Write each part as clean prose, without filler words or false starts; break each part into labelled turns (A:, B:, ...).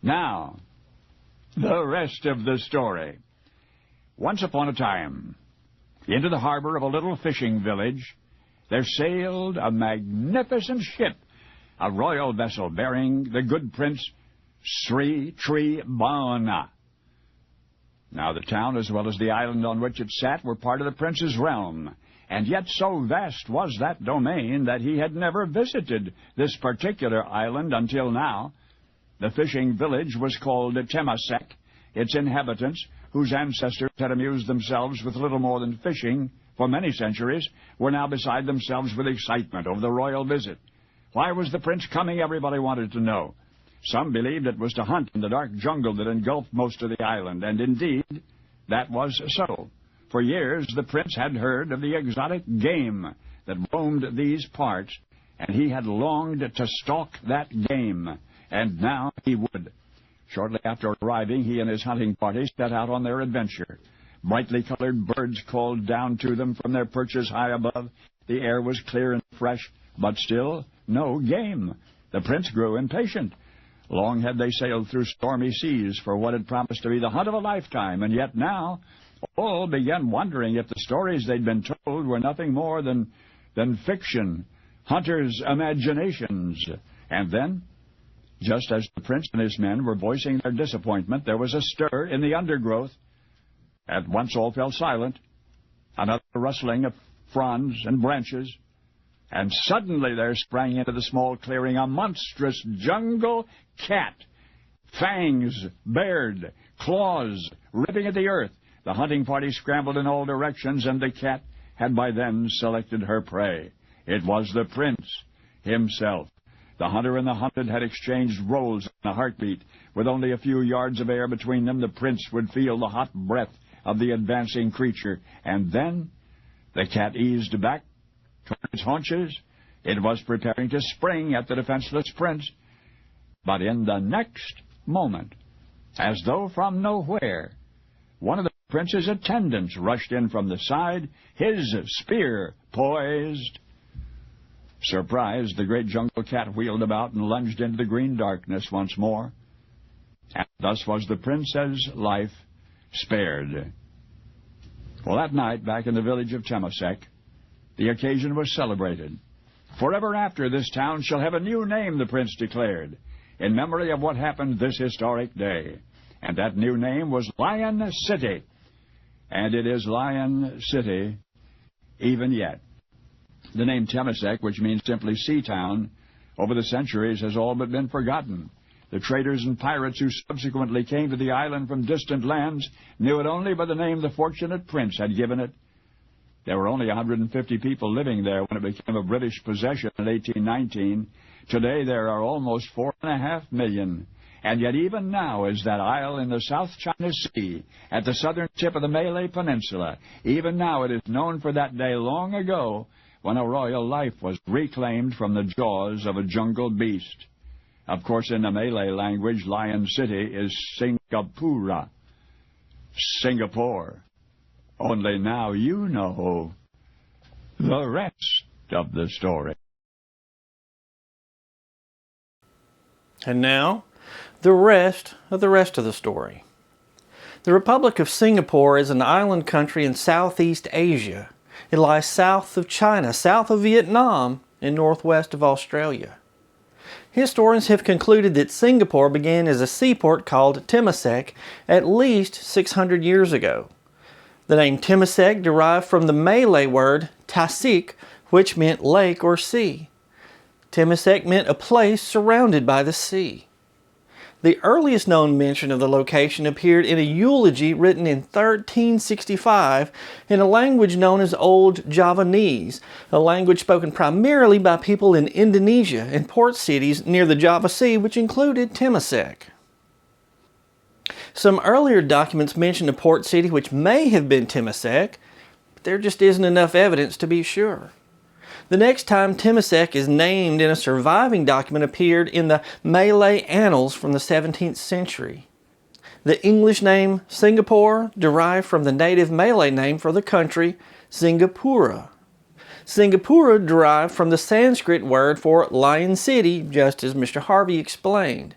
A: Now, the rest of the story. Once upon a time, into the harbor of a little fishing village, there sailed a magnificent ship, a royal vessel bearing the good Prince Sri Tribana. Now the town, as well as the island on which it sat, were part of the prince's realm, and yet so vast was that domain that he had never visited this particular island until now. The fishing village was called Temasek. Its inhabitants, whose ancestors had amused themselves with little more than fishing for many centuries, were now beside themselves with excitement over the royal visit. Why was the prince coming? Everybody wanted to know. Some believed it was to hunt in the dark jungle that engulfed most of the island, and indeed, that was so. For years, the prince had heard of the exotic game that roamed these parts, and he had longed to stalk that game, and now he would. Shortly after arriving, he and his hunting party set out on their adventure. Brightly colored birds called down to them from their perches high above. The air was clear and fresh, but still no game. The prince grew impatient. Long had they sailed through stormy seas for what had promised to be the hunt of a lifetime, and yet now all began wondering if the stories they'd been told were nothing more than fiction, hunters' imaginations. And then, just as the prince and his men were voicing their disappointment, there was a stir in the undergrowth. At once all fell silent, another rustling of fronds and branches, and suddenly there sprang into the small clearing a monstrous jungle cat, fangs bared, claws ripping at the earth. The hunting party scrambled in all directions, and the cat had by then selected her prey. It was the prince himself. The hunter and the hunted had exchanged roles in a heartbeat. With only a few yards of air between them, the prince would feel the hot breath of the advancing creature, and then the cat eased back toward its haunches. It was preparing to spring at the defenseless prince. But in the next moment, as though from nowhere, one of the prince's attendants rushed in from the side, his spear poised. Surprised, the great jungle cat wheeled about and lunged into the green darkness once more. And thus was the prince's life spared. Well, that night, back in the village of Temasek, the occasion was celebrated. Forever after, this town shall have a new name, the prince declared, in memory of what happened this historic day. And that new name was Lion City. And it is Lion City even yet. The name Temasek, which means simply sea town, over the centuries has all but been forgotten. The traders and pirates who subsequently came to the island from distant lands knew it only by the name the fortunate prince had given it. There were only 150 people living there when it became a British possession in 1819. Today there are almost 4.5 million. And yet even now, as that isle in the South China Sea, at the southern tip of the Malay Peninsula, even now it is known for that day long ago when a royal life was reclaimed from the jaws of a jungle beast. Of course, in the Malay language, Lion City is Singapura, Singapore. Only now you know the rest of the story.
B: And now, the rest of the story. The Republic of Singapore is an island country in Southeast Asia. It lies south of China, south of Vietnam, and northwest of Australia. Historians have concluded that Singapore began as a seaport called Temasek at least 600 years ago. The name Temasek derived from the Malay word tasik, which meant lake or sea. Temasek meant a place surrounded by the sea. The earliest known mention of the location appeared in a eulogy written in 1365 in a language known as Old Javanese, a language spoken primarily by people in Indonesia and port cities near the Java Sea, which included Temasek. Some earlier documents mention a port city which may have been Temasek, but there just isn't enough evidence to be sure. The next time Temasek is named in a surviving document appeared in the Malay Annals from the 17th century. The English name Singapore derived from the native Malay name for the country, Singapura. Singapura derived from the Sanskrit word for Lion City, just as Mr. Harvey explained.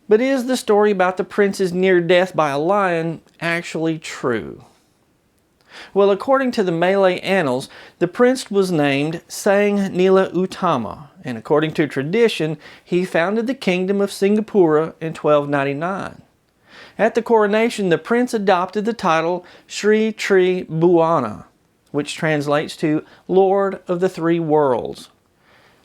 B: But is the story about the prince's near death by a lion actually true? Well, according to the Malay annals, the prince was named Sang Nila Utama, and according to tradition, he founded the kingdom of Singapura in 1299. At the coronation, the prince adopted the title Sri Tri Buana, which translates to Lord of the Three Worlds.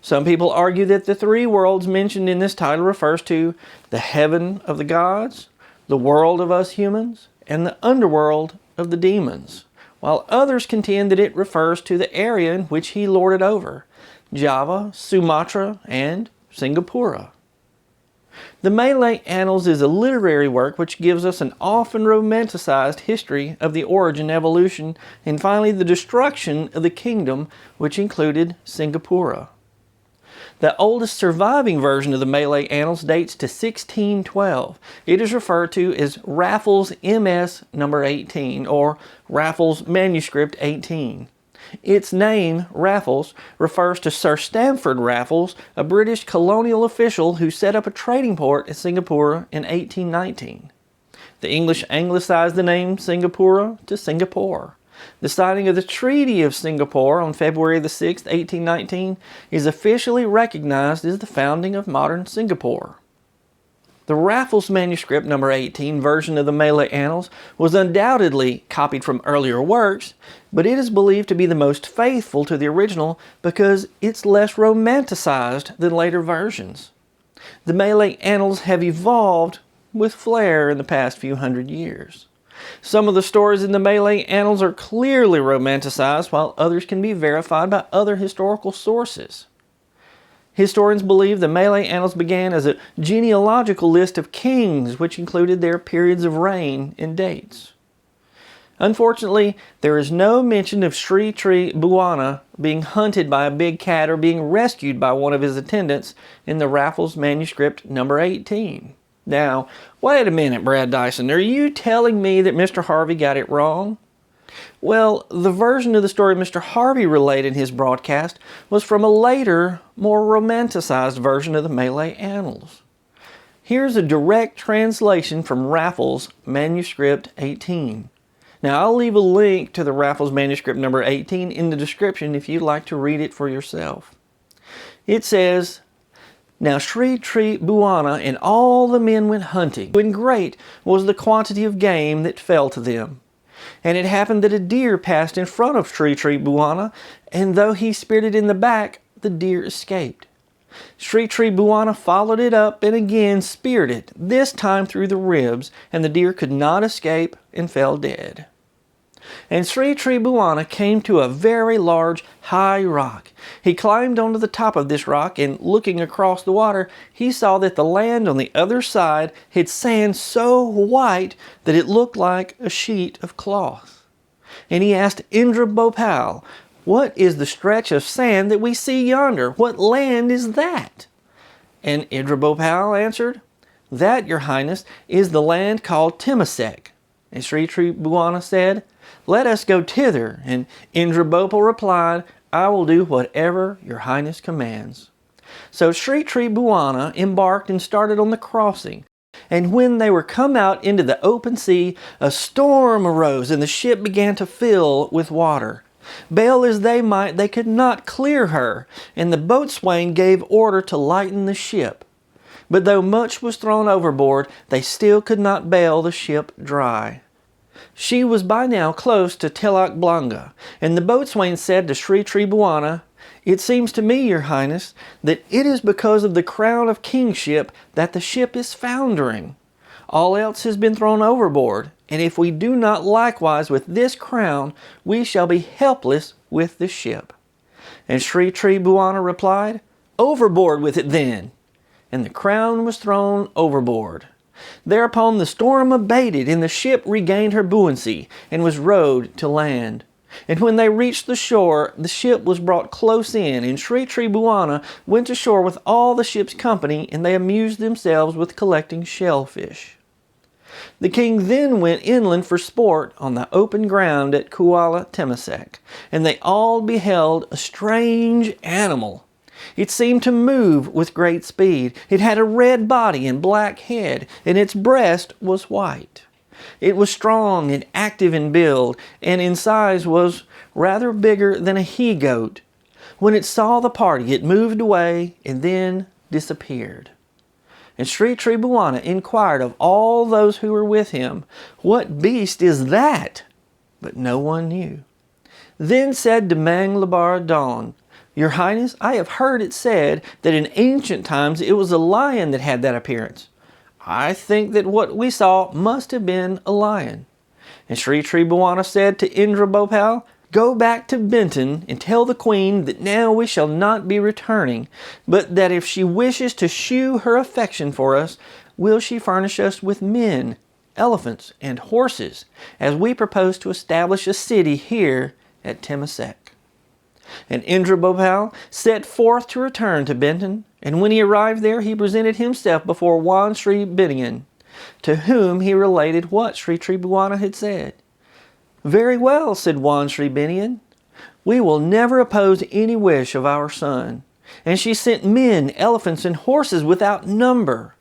B: Some people argue that the three worlds mentioned in this title refers to the heaven of the gods, the world of us humans, and the underworld of the demons, while others contend that it refers to the area in which he lorded over, Java, Sumatra, and Singapura. The Malay Annals is a literary work which gives us an often romanticized history of the origin, evolution, and finally the destruction of the kingdom which included Singapura. The oldest surviving version of the Malay Annals dates to 1612. It is referred to as Raffles MS number 18 or Raffles Manuscript 18. Its name, Raffles, refers to Sir Stamford Raffles, a British colonial official who set up a trading port in Singapore in 1819. The English anglicized the name Singapura to Singapore. The signing of the Treaty of Singapore on February the 6th, 1819 is officially recognized as the founding of modern Singapore. The Raffles Manuscript number 18 version of the Malay Annals was undoubtedly copied from earlier works, but it is believed to be the most faithful to the original because it's less romanticized than later versions. The Malay Annals have evolved with flair in the past few hundred years. Some of the stories in the Malay Annals are clearly romanticized, while others can be verified by other historical sources. Historians believe the Malay Annals began as a genealogical list of kings which included their periods of reign and dates. Unfortunately, there is no mention of Sri Tri Buana being hunted by a big cat or being rescued by one of his attendants in the Raffles Manuscript number 18. Now, wait a minute, Brad Dison, are you telling me that Mr. Harvey got it wrong? Well, the version of the story Mr. Harvey relayed in his broadcast was from a later, more romanticized version of the Malay Annals. Here's a direct translation from Raffles Manuscript 18. Now, I'll leave a link to the Raffles Manuscript number 18 in the description if you'd like to read it for yourself. It says, "Now Sri Tri Buana and all the men went hunting, when great was the quantity of game that fell to them. And it happened that a deer passed in front of Sri Tri Buana, and though he speared it in the back, the deer escaped. Sri Tri Buana followed it up and again speared it, this time through the ribs, and the deer could not escape and fell dead. And Sri Tri Buana came to a very large, high rock. He climbed onto the top of this rock, and looking across the water, he saw that the land on the other side had sand so white that it looked like a sheet of cloth. And he asked Indra Bhopal, 'What is the stretch of sand that we see yonder? What land is that?' And Indra Bhopal answered, 'That, your highness, is the land called Timasek.' And Sri Tri Buana said, 'Let us go thither.' And Indra Bhopal replied, 'I will do whatever your highness commands.' So Sri Tri Buana embarked and started on the crossing. And when they were come out into the open sea, a storm arose, and the ship began to fill with water. Bail as they might, they could not clear her, and the boatswain gave order to lighten the ship. But though much was thrown overboard, they still could not bail the ship dry. She was by now close to Teluk Blanga, and the boatswain said to Sri Tri Buana, 'It seems to me, your highness, that it is because of the crown of kingship that the ship is foundering. All else has been thrown overboard, and if we do not likewise with this crown, we shall be helpless with the ship.' And Sri Tri Buana replied, 'Overboard with it then!' And the crown was thrown overboard. Thereupon the storm abated, and the ship regained her buoyancy, and was rowed to land. And when they reached the shore, the ship was brought close in, and Sri Tri Buana went ashore with all the ship's company, and they amused themselves with collecting shellfish. The king then went inland for sport on the open ground at Kuala Temasek, and they all beheld a strange animal. It seemed to move with great speed. It had a red body and black head, and its breast was white. It was strong and active in build, and in size was rather bigger than a he-goat. When it saw the party, it moved away and then disappeared. And Sri Tribuana inquired of all those who were with him, "What beast is that?" But no one knew. Then said Demanglabar Dawn, "Your Highness, I have heard it said that in ancient times it was a lion that had that appearance. I think that what we saw must have been a lion." And Sri Tribuana said to Indra Bhopal, "Go back to Benton and tell the Queen that now we shall not be returning, but that if she wishes to shew her affection for us, will she furnish us with men, elephants, and horses, as we propose to establish a city here at Temasek." And Indra Bhopal set forth to return to Benton, and when he arrived there, he presented himself before Wan Sri Binian, to whom he related what Sri Tribuana had said. "Very well," said Wan Sri Binian, "we will never oppose any wish of our son." And she sent men, elephants, and horses without number.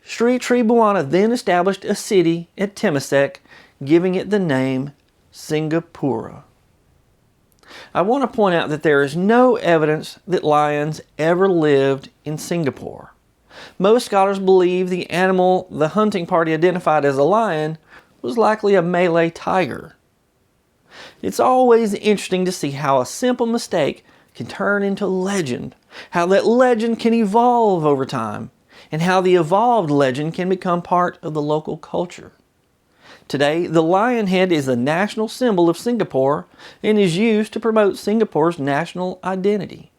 B: Sri Tribuana then established a city at Temasek, giving it the name Singapura. I want to point out that there is no evidence that lions ever lived in Singapore. Most scholars believe the animal the hunting party identified as a lion was likely a Malay tiger. It's always interesting to see how a simple mistake can turn into legend, how that legend can evolve over time, and how the evolved legend can become part of the local culture. Today, the lion head is the national symbol of Singapore and is used to promote Singapore's national identity.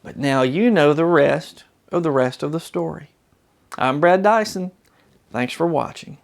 B: But now you know the rest of the story. I'm Brad Dison. Thanks for watching.